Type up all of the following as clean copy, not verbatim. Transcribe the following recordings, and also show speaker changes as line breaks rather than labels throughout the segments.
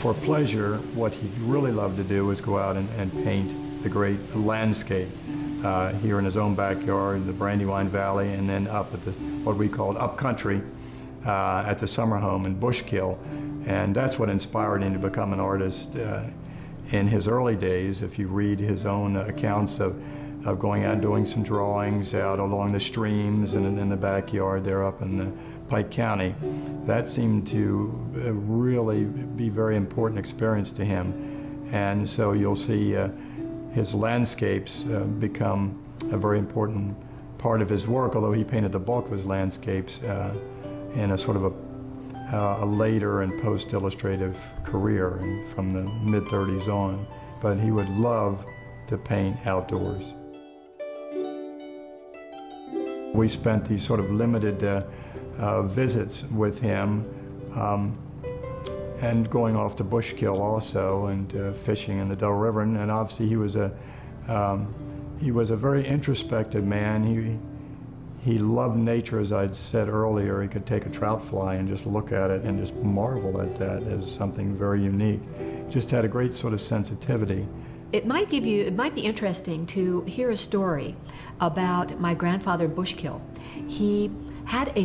For pleasure, what he really loved to do was go out and paint the great landscape here in his own backyard, the Brandywine Valley, and then up at what we called upcountry at the summer home in Bushkill. And that's what inspired him to become an artist in his early days. If you read his own accounts of going out and doing some drawings out along the streams and in the backyard there up in the Pike County, that seemed to really be a very important experience to him. And so you'll see his landscapes become a very important part of his work, although he painted the bulk of his landscapes in a sort of a later and post-illustrative career and from the mid-30s on. But he would love to paint outdoors. We spent these sort of limited visits with him and going off to Bushkill also and fishing in the Delaware River. And obviously he was a very introspective man. He loved nature, as I'd said earlier. He could take a trout fly and just look at it and just marvel at that as something very unique. Just had a great sort of sensitivity.
It might be interesting to hear a story about my grandfather Bushkill. He had a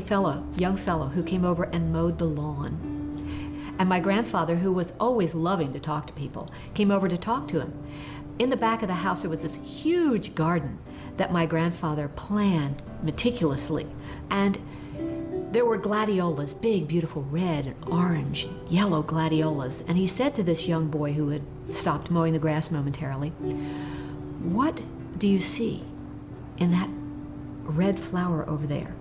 young fellow who came over and mowed the lawn. And my grandfather, who was always loving to talk to people, came over to talk to him. In the back of the house there was this huge garden that my grandfather planned meticulously. And there were gladiolas, big, beautiful red and orange and yellow gladiolas. And he said to this young boy who had stopped mowing the grass momentarily, "What do you see in that red flower over there?"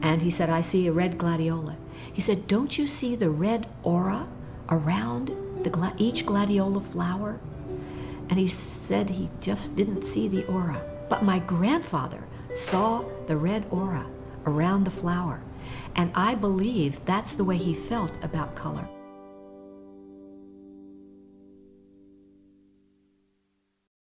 And he said, "I see a red gladiola." He said, "Don't you see the red aura around each gladiola flower?" And he said he just didn't see the aura. But my grandfather saw the red aura around the flower. And I believe that's the way he felt about color.